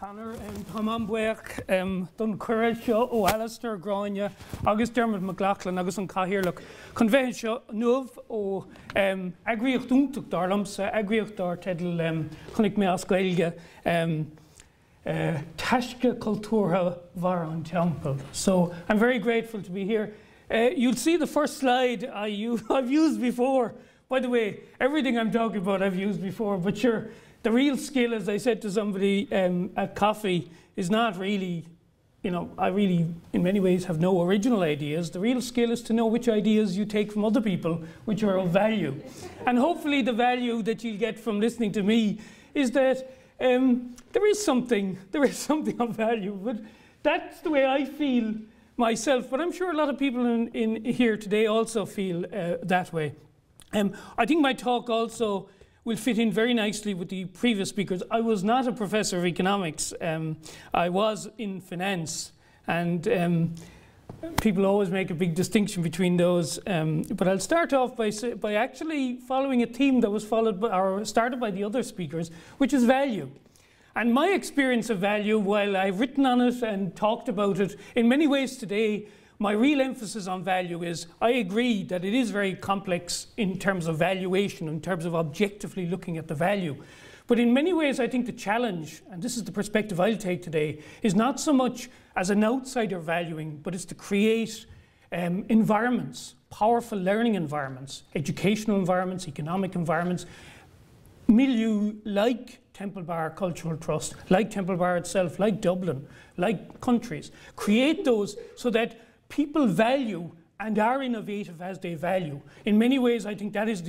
Connor Tá an buach don cuireadh seo ó Alistair Gráine agus Dermot McLaughlin agus an chathaoirleach chun bheith seo nuamh ó eagraíocht dúntaach darlamsa eagraíocht dar teadal chunig mé as Gaeilge taisce cultúrtha bhar an teampall. So I'm very grateful to be here. You'll see the first slide I've used before. By the way, everything I'm talking about I've used before, but sure, the real skill, as I said to somebody at coffee, is not really, I really, in many ways, have no original ideas. The real skill is to know which ideas you take from other people, which are of value. And hopefully the value that you'll get from listening to me is that there is something of value. But that's the way I feel myself. But I'm sure a lot of people in here today also feel that way. I think my talk also will fit in very nicely with the previous speakers. I was not a professor of economics. I was in finance, and people always make a big distinction between those. But I'll start off by actually following a theme that was started by the other speakers, which is value. And my experience of value, while I've written on it and talked about it in many ways today, my real emphasis on value is I agree that it is very complex in terms of valuation, in terms of objectively looking at the value. But in many ways, I think the challenge, and this is the perspective I'll take today, is not so much as an outsider valuing, but it's to create environments, powerful learning environments, educational environments, economic environments, milieu like Temple Bar Cultural Trust, like Temple Bar itself, like Dublin, like countries. Create those so that people value and are innovative as they value. In many ways, I think that is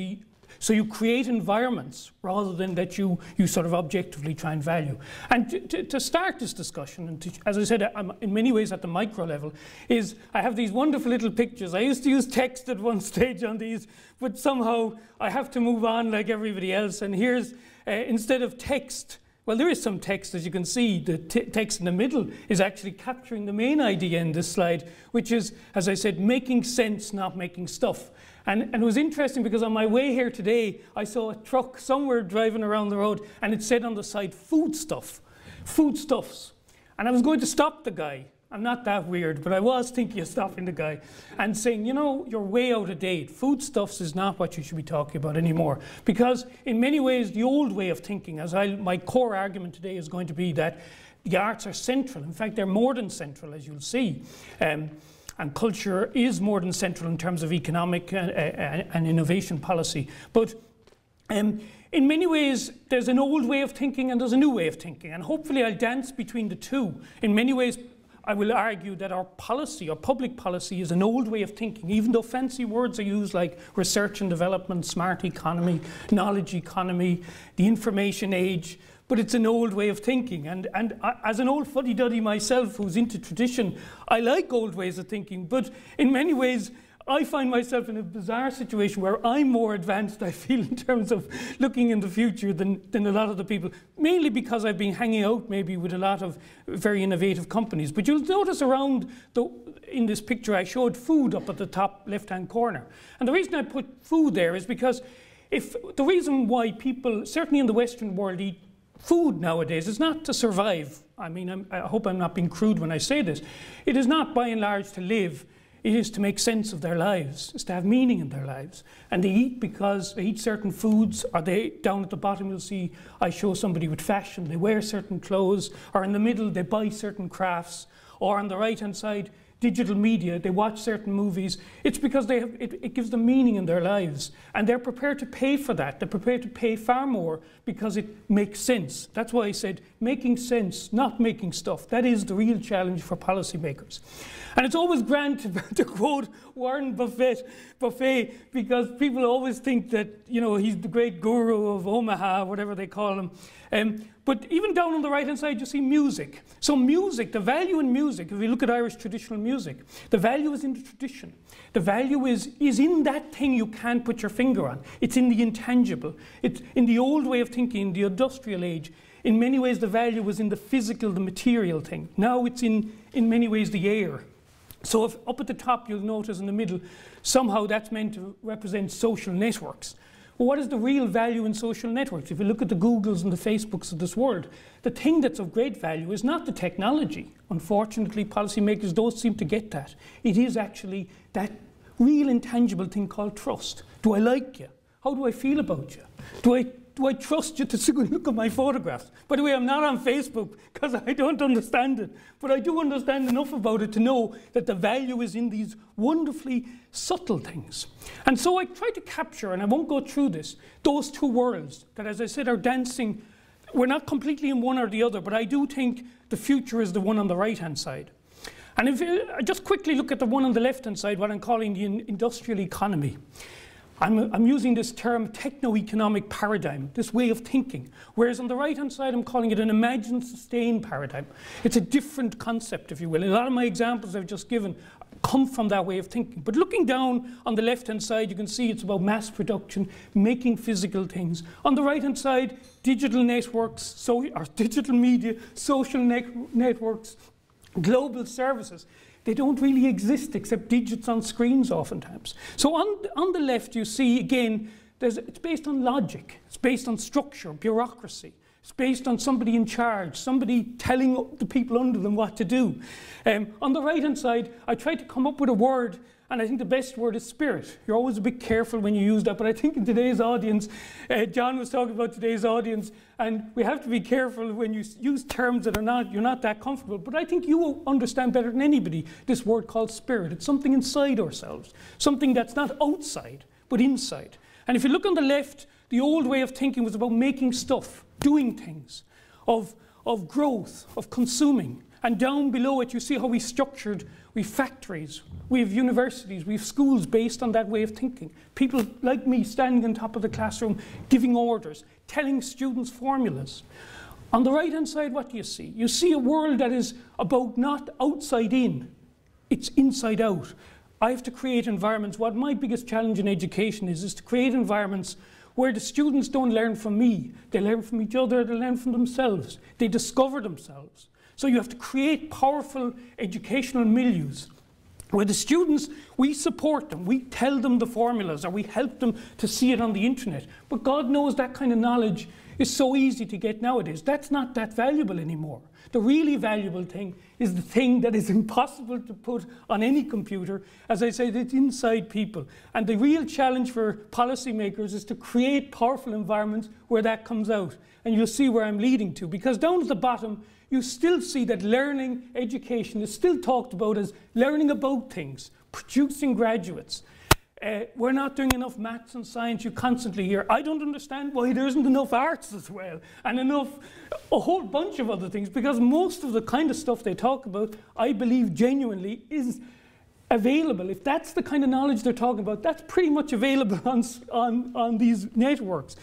so you create environments rather than that you sort of objectively try and value. And to start this discussion, and as I said, I'm in many ways at the micro level, is I have these wonderful little pictures. I used to use text at one stage on these, but somehow I have to move on like everybody else. And here's, instead of text, well, there is some text, as you can see. The text in the middle is actually capturing the main idea in this slide, which is, as I said, making sense, not making stuff. And it was interesting because on my way here today, I saw a truck somewhere driving around the road, and it said on the side, foodstuffs. And I was going to stop the guy. I'm not that weird, but I was thinking of stopping the guy and saying, you're way out of date. Foodstuffs is not what you should be talking about anymore. Because in many ways, the old way of thinking, my core argument today is going to be that the arts are central. In fact, they're more than central, as you'll see. And culture is more than central in terms of economic and innovation policy. But in many ways, there's an old way of thinking and there's a new way of thinking. And hopefully I'll dance between the two. In many ways, I will argue that our policy, our public policy, is an old way of thinking, even though fancy words are used like research and development, smart economy, knowledge economy, the information age, but it's an old way of thinking. And as an old fuddy-duddy myself who's into tradition, I like old ways of thinking, but in many ways, I find myself in a bizarre situation where I'm more advanced, I feel, in terms of looking in the future than a lot of the people, mainly because I've been hanging out maybe with a lot of very innovative companies. But you'll notice around, in this picture, I showed food up at the top left-hand corner. And the reason I put food there is because the reason why people, certainly in the Western world, eat food nowadays is not to survive. I mean, I hope I'm not being crude when I say this. It is not, by and large, to live. It is to make sense of their lives. It's to have meaning in their lives. And they eat because they eat certain foods, or down at the bottom you'll see I show somebody with fashion. They wear certain clothes, or in the middle they buy certain crafts, or on the right-hand side, digital media, they watch certain movies. It's because it gives them meaning in their lives. And they're prepared to pay for that. They're prepared to pay far more because it makes sense. That's why I said making sense, not making stuff. That is the real challenge for policymakers. And it's always grand to quote Warren Buffett, because people always think that, he's the great guru of Omaha, whatever they call him. But even down on the right-hand side, you see music. So music, the value in music, if we look at Irish traditional music, the value is in the tradition. The value is in that thing you can't put your finger on. It's in the intangible. It's in the old way of thinking, in the industrial age. In many ways, the value was in the physical, the material thing. Now it's in many ways the air. So if up at the top, you'll notice in the middle, somehow that's meant to represent social networks. Well, what is the real value in social networks? If you look at the Googles and the Facebooks of this world, the thing that's of great value is not the technology. Unfortunately, policymakers don't seem to get that. It is actually that real intangible thing called trust. Do I like you? How do I feel about you? Do I trust you to look at my photographs? By the way, I'm not on Facebook because I don't understand it. But I do understand enough about it to know that the value is in these wonderfully subtle things. And so I try to capture, and I won't go through this, those two worlds that, as I said, are dancing. We're not completely in one or the other, but I do think the future is the one on the right-hand side. And if I just quickly look at the one on the left-hand side, what I'm calling the industrial economy. I'm using this term techno-economic paradigm, this way of thinking. Whereas on the right-hand side, I'm calling it an imagined, sustained paradigm. It's a different concept, if you will. A lot of my examples I've just given come from that way of thinking. But looking down on the left-hand side, you can see it's about mass production, making physical things. On the right-hand side, digital networks, or digital media, social networks, global services. They don't really exist except digits on screens oftentimes. So on the left you see, again, it's based on logic, it's based on structure, bureaucracy. It's based on somebody in charge, somebody telling the people under them what to do. On the right-hand side, I tried to come up with a word, and I think the best word is spirit. You're always a bit careful when you use that, but I think in today's audience, John was talking about today's audience, and we have to be careful when you use terms that you're not that comfortable. But I think you will understand better than anybody this word called spirit. It's something inside ourselves, something that's not outside, but inside. And if you look on the left, the old way of thinking was about making stuff, doing things, of growth, of consuming. And down below it, you see how we structured. We have factories, we have universities, we have schools based on that way of thinking. People like me standing on top of the classroom, giving orders, telling students formulas. On the right-hand side, what do you see? You see a world that is about not outside in, it's inside out. I have to create environments. What my biggest challenge in education is to create environments where the students don't learn from me. They learn from each other, they learn from themselves. They discover themselves. So you have to create powerful educational milieus where the students, we support them, we tell them the formulas, or we help them to see it on the internet. But God knows that kind of knowledge is so easy to get nowadays. That's not that valuable anymore. The really valuable thing is the thing that is impossible to put on any computer. As I said, it's inside people. And the real challenge for policymakers is to create powerful environments where that comes out. And you'll see where I'm leading to, because down at the bottom, you still see that learning, education is still talked about as learning about things, producing graduates. We're not doing enough maths and science. You constantly hear, I don't understand why there isn't enough arts as well, and a whole bunch of other things, because most of the kind of stuff they talk about, I believe genuinely, is available. If that's the kind of knowledge they're talking about, that's pretty much available on these networks.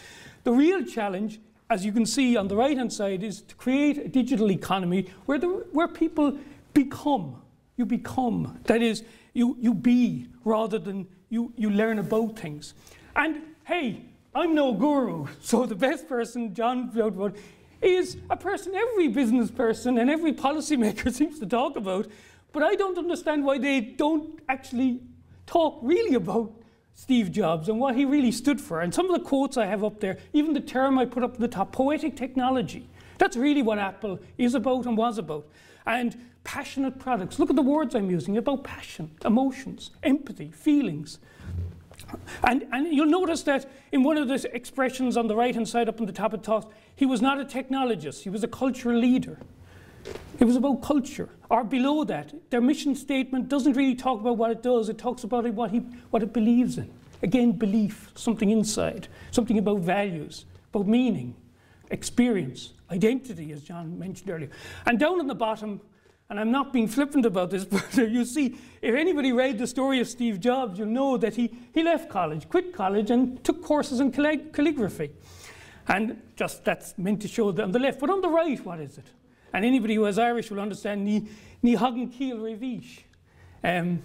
The real challenge, as you can see on the right-hand side, is to create a digital economy where people become. You become. That is, you be, rather than you learn about things. And hey, I'm no guru, so the best person John wrote about is a person every business person and every policymaker seems to talk about, but I don't understand why they don't actually talk really about Steve Jobs and what he really stood for. And some of the quotes I have up there, even the term I put up at the top, poetic technology, that's really what Apple is about and was about. And passionate products. Look at the words I'm using about passion, emotions, empathy, feelings. And you'll notice that in one of the expressions on the right-hand side up on the top it talks, he was not a technologist, he was a cultural leader. It was about culture. Or below that, their mission statement doesn't really talk about what it does, it talks about what it believes in. Again, belief, something inside, something about values, about meaning, experience, identity, as John mentioned earlier. And down on the bottom, and I'm not being flippant about this, but you see, if anybody read the story of Steve Jobs, you'll know that he left college, quit college, and took courses in calligraphy. And just that's meant to show that on the left. But on the right, what is it? And anybody who is Irish will understand ní hagan cíl révísh.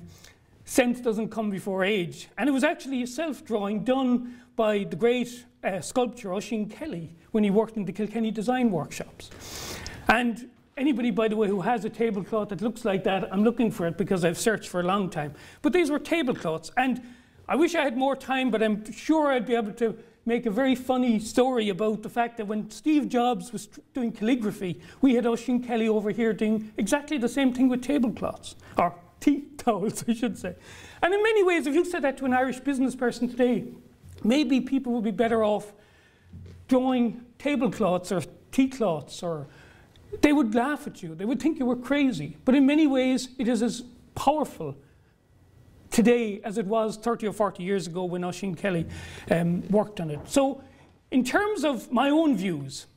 Sense doesn't come before age. And it was actually a self-drawing done by the great sculptor Oisin Kelly when he worked in the Kilkenny design workshops. And anybody, by the way, who has a tablecloth that looks like that, I'm looking for it because I've searched for a long time. But these were tablecloths. And I wish I had more time, but I'm sure I'd be able to make a very funny story about the fact that when Steve Jobs was doing calligraphy, we had Oisín Kelly over here doing exactly the same thing with tablecloths, or tea towels, I should say. And in many ways, if you said that to an Irish business person today, maybe people would be better off drawing tablecloths or tea cloths, or they would laugh at you. They would think you were crazy. But in many ways, it is as powerful today as it was 30 or 40 years ago when Oisín Kelly worked on it. So in terms of my own views,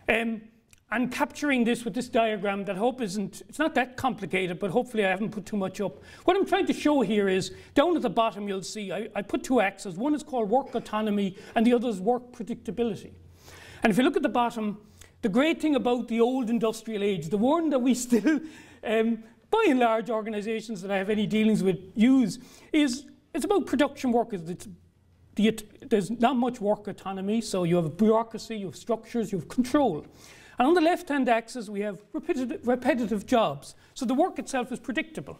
and capturing this with this diagram that I hope it's not that complicated, but hopefully I haven't put too much up. What I'm trying to show here is, down at the bottom you'll see, I put two axes. One is called work autonomy and the other is work predictability. And if you look at the bottom, the great thing about the old industrial age, the one that we still, by and large, organisations that I have any dealings with use, is it's about production workers. There's not much work autonomy, so you have bureaucracy, you have structures, you have control. And on the left-hand axis, we have repetitive jobs. So the work itself is predictable.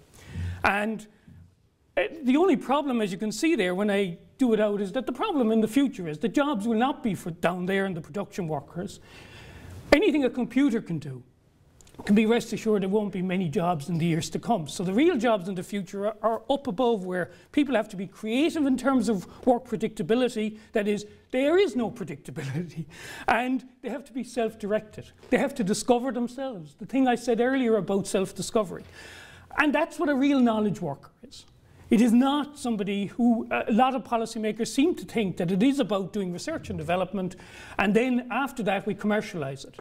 And the only problem, as you can see there, when I do it out, is that the problem in the future is the jobs will not be for down there in the production workers. Anything a computer can do, can be rest assured there won't be many jobs in the years to come. So the real jobs in the future are up above, where people have to be creative in terms of work predictability. That is, there is no predictability. And they have to be self-directed. They have to discover themselves. The thing I said earlier about self-discovery. And that's what a real knowledge worker is. It is not somebody who, a lot of policymakers seem to think that it is about doing research and development, and then after that we commercialise it.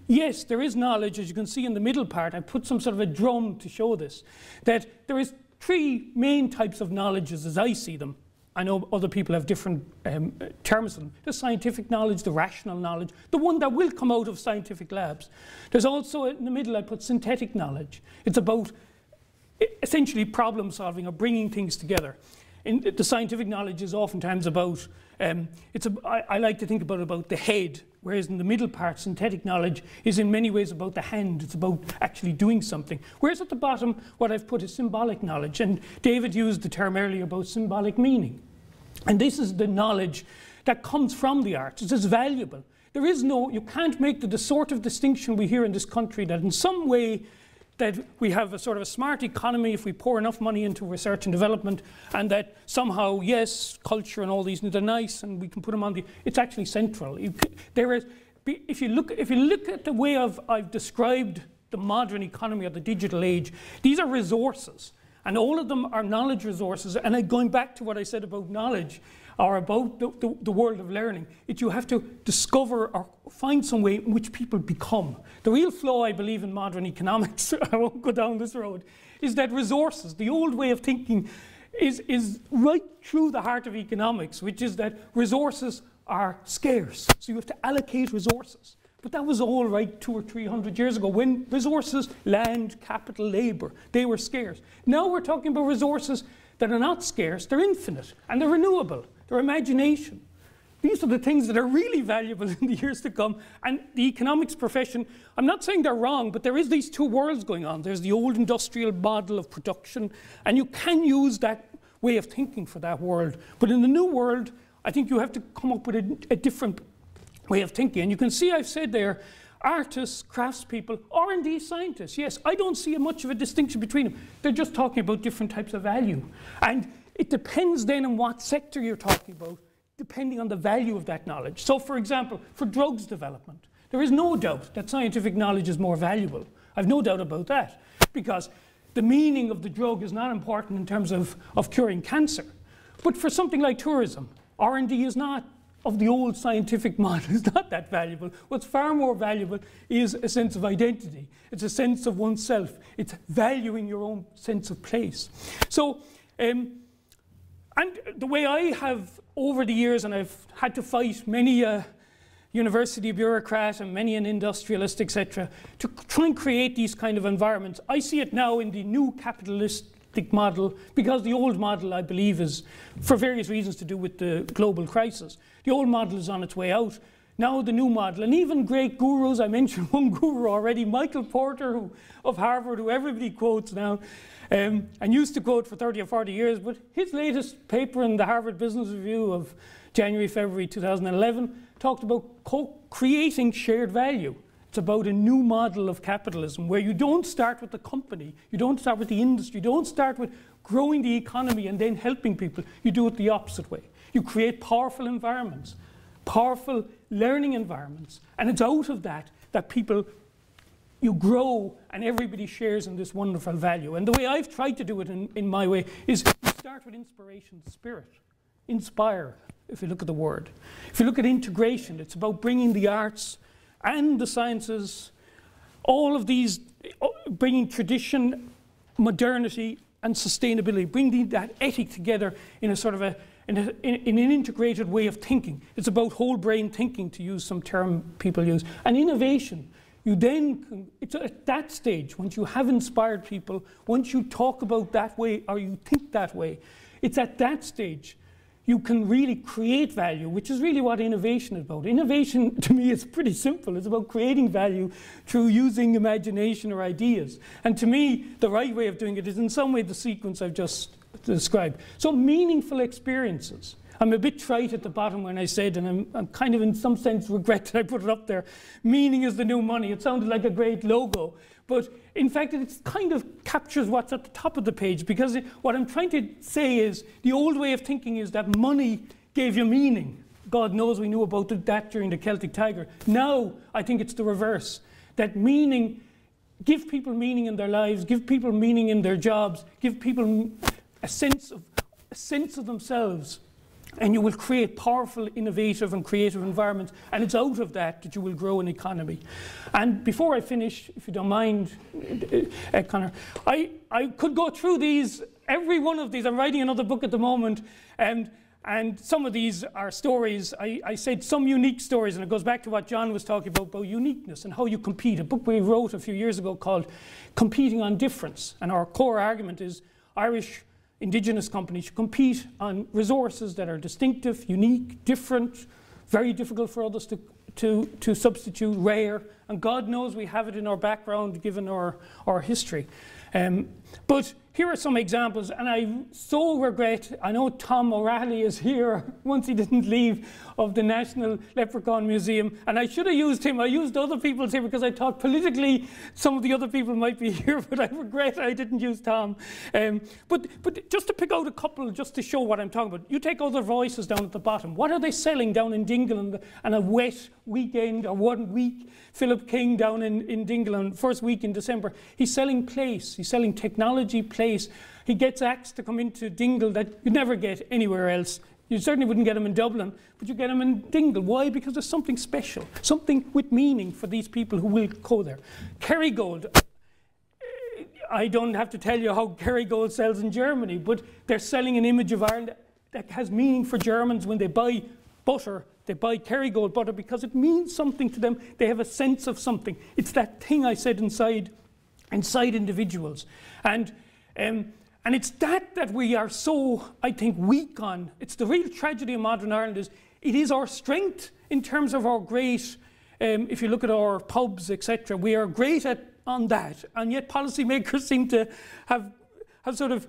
Yes, there is knowledge, as you can see in the middle part. I put some sort of a drum to show this, that there is three main types of knowledges as I see them. I know other people have different terms for them. The scientific knowledge, the rational knowledge, the one that will come out of scientific labs. There's also, in the middle, I put synthetic knowledge. It's about essentially problem solving or bringing things together. The scientific knowledge is oftentimes about, I like to think about the head, whereas in the middle part, synthetic knowledge is in many ways about the hand. It's about actually doing something. Whereas at the bottom, what I've put is symbolic knowledge. And David used the term earlier about symbolic meaning. And this is the knowledge that comes from the arts. It's as valuable. There is no, you can't make the sort of distinction we hear in this country that in some way that we have a sort of a smart economy if we pour enough money into research and development, and that somehow, yes, culture and all these things are nice and we can put them on the, it's actually central. If you look at the way I've described the modern economy or the digital age, these are resources, and all of them are knowledge resources. And going back to what I said about knowledge, or about the world of learning, you have to discover or find some way in which people become. The real flaw, I believe, in modern economics, I won't go down this road, is that resources, the old way of thinking, is right through the heart of economics, which is that resources are scarce. So you have to allocate resources. But that was all right 200 or 300 years ago, when resources, land, capital, labour, they were scarce. Now we're talking about resources that are not scarce, they're infinite, and they're renewable. Their imagination. These are the things that are really valuable in the years to come. And the economics profession, I'm not saying they're wrong, but there is these two worlds going on. There's the old industrial model of production, and you can use that way of thinking for that world. But in the new world, I think you have to come up with a different way of thinking. And you can see I've said there, artists, craftspeople, R&D scientists. Yes, I don't see much of a distinction between them. They're just talking about different types of value. And it depends then on what sector you're talking about, depending on the value of that knowledge. So, for example, for drugs development, there is no doubt that scientific knowledge is more valuable. I've no doubt about that, because the meaning of the drug is not important in terms of curing cancer. But for something like tourism, R&D is not, of the old scientific model, is not that valuable. What's far more valuable is a sense of identity. It's a sense of oneself. It's valuing your own sense of place. So, and the way I have over the years, and I've had to fight many a university bureaucrat and many an industrialist, etc., to try and create these kind of environments. I see it now in the new capitalistic model, because the old model, I believe, is, for various reasons to do with the global crisis, the old model is on its way out. now the new model. And even great gurus, I mentioned one guru already, Michael Porter of Harvard, who everybody quotes now, and used to quote for 30 or 40 years, but his latest paper in the Harvard Business Review of January, February 2011 talked about creating shared value. It's about a new model of capitalism where you don't start with the company, you don't start with the industry, you don't start with growing the economy and then helping people. You do it the opposite way. You create powerful environments, powerful learning environments, and it's out of that people, you grow and everybody shares in this wonderful value. And the way I've tried to do it in my way is you start with inspiration, spirit, inspire, if you look at the word. If you look at integration, it's about bringing the arts and the sciences, all of these, bringing tradition, modernity, and sustainability, bringing that ethic together in a sort of in an integrated way of thinking. It's about whole brain thinking, to use some term people use. And innovation, you then, it's at that stage, once you have inspired people, once you talk about that way or you think that way, it's at that stage you can really create value, which is really what innovation is about. Innovation, to me, is pretty simple. It's about creating value through using imagination or ideas. And to me, the right way of doing it is in some way the sequence I've just described. So meaningful experiences. I'm a bit trite at the bottom when I said, and I'm kind of in some sense regret that I put it up there, meaning is the new money. It sounded like a great logo. But in fact, it kind of captures what's at the top of the page, because what I'm trying to say is the old way of thinking is that money gave you meaning. God knows we knew about that during the Celtic Tiger. Now, I think it's the reverse. That meaning, give people meaning in their lives, give people meaning in their jobs, give people a sense of themselves. And you will create powerful, innovative and creative environments. And it's out of that you will grow an economy. And before I finish, if you don't mind, Conor, I could go through these, every one of these. I'm writing another book at the moment. And some of these are stories. I said some unique stories, and it goes back to what John was talking about uniqueness and how you compete. A book we wrote a few years ago called Competing on Difference. And our core argument is Irish Indigenous companies should compete on resources that are distinctive, unique, different, very difficult for others to substitute, rare, and God knows we have it in our background given our history. But here are some examples, and I so regret, I know Tom O'Reilly is here, once he didn't leave, of the National Leprechaun Museum, and I should have used him. I used other people's here because I thought politically some of the other people might be here, but I regret I didn't use Tom. But just to pick out a couple, just to show what I'm talking about, you take other voices down at the bottom. What are they selling down in Dingle on a wet weekend, or 1 week? Philip King down in Dingle on first week in December. He's selling place, he's selling technology, place. He gets acts to come into Dingle that you'd never get anywhere else. You certainly wouldn't get them in Dublin, but you get them in Dingle. Why? Because there's something special, something with meaning for these people who will go there. Kerrygold. I don't have to tell you how Kerrygold sells in Germany, but they're selling an image of Ireland that has meaning for Germans. When they buy butter, they buy Kerrygold butter because it means something to them. They have a sense of something. It's that thing I said inside individuals. And it's that we are so, I think, weak on. It's the real tragedy of modern Ireland is it is our strength in terms of our great, if you look at our pubs, etc., we are great on that, and yet policymakers seem to have sort of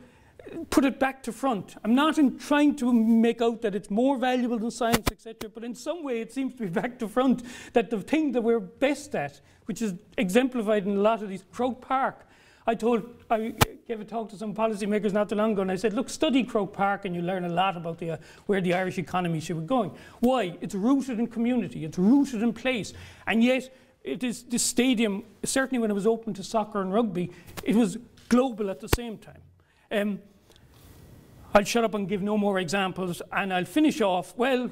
put it back to front. I'm not trying to make out that it's more valuable than science, etc., but in some way it seems to be back to front, that the thing that we're best at, which is exemplified in a lot of these, Croke Park. I gave a talk to some policymakers not too long ago, and I said, look, study Croke Park and you learn a lot about where the Irish economy should be going. Why? It's rooted in community, it's rooted in place, and yet it is this stadium, certainly when it was open to soccer and rugby, it was global at the same time. I'll shut up and give no more examples, and I'll finish off, well,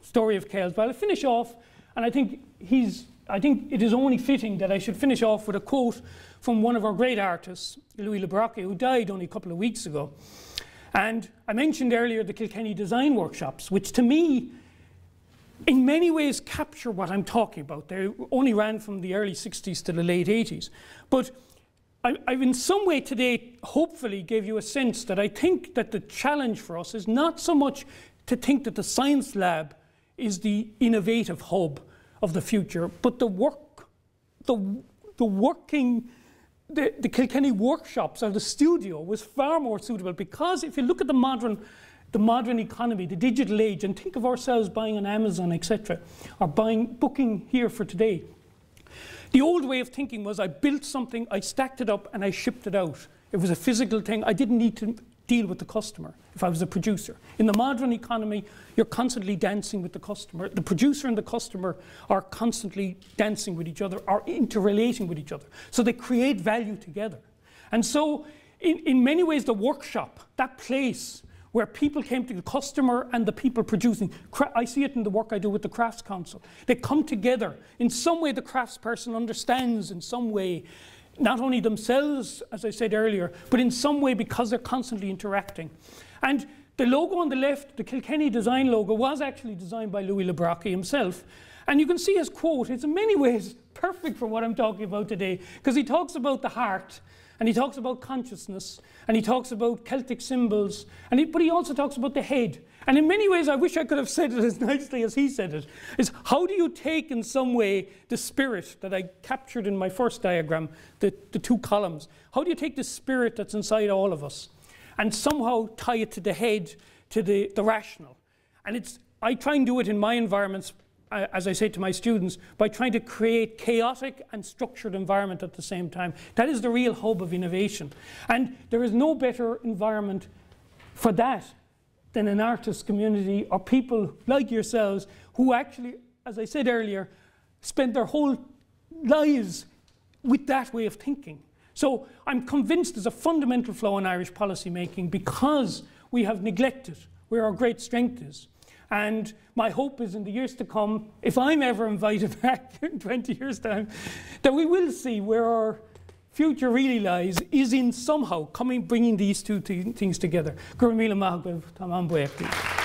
story of Kells, but I'll finish off, and I think it is only fitting that I should finish off with a quote from one of our great artists, Louis Le Brocquet, who died only a couple of weeks ago. And I mentioned earlier the Kilkenny Design Workshops, which to me, in many ways capture what I'm talking about. They only ran from the early 60s to the late 80s. But I've in some way today hopefully gave you a sense that I think that the challenge for us is not so much to think that the science lab is the innovative hub of the future, but the Kilkenny workshops or the studio was far more suitable, because if you look at the modern economy, the digital age, and think of ourselves buying on Amazon, etc., or booking here for today. The old way of thinking was I built something, I stacked it up, and I shipped it out. It was a physical thing. I didn't need to deal with the customer if I was a producer. In the modern economy, you're constantly dancing with the customer. The producer and the customer are constantly dancing with each other, are interrelating with each other. So they create value together. And so in many ways, the workshop, that place where people came to the customer and the people producing. I see it in the work I do with the Crafts Council. They come together. In some way, the craftsperson understands in some way, not only themselves, as I said earlier, but in some way because they're constantly interacting. And the logo on the left, the Kilkenny design logo, was actually designed by Louis Le Brocq himself. And you can see his quote. It's in many ways perfect for what I'm talking about today, because he talks about the heart, and he talks about consciousness, and he talks about Celtic symbols, but he also talks about the head. And in many ways, I wish I could have said it as nicely as he said it, is how do you take in some way the spirit that I captured in my first diagram, the two columns, how do you take the spirit that's inside all of us and somehow tie it to the head, to the rational? And I try and do it in my environments, as I say to my students, by trying to create chaotic and structured environment at the same time. That is the real hub of innovation. And there is no better environment for that than an artist community or people like yourselves who actually, as I said earlier, spend their whole lives with that way of thinking. So I'm convinced there's a fundamental flaw in Irish policy making because we have neglected where our great strength is. And my hope is in the years to come, if I'm ever invited back in 20 years' time, that we will see where our future really lies is in somehow bringing these two things together. Gurmila Mahagwev, Tamam Boyakti.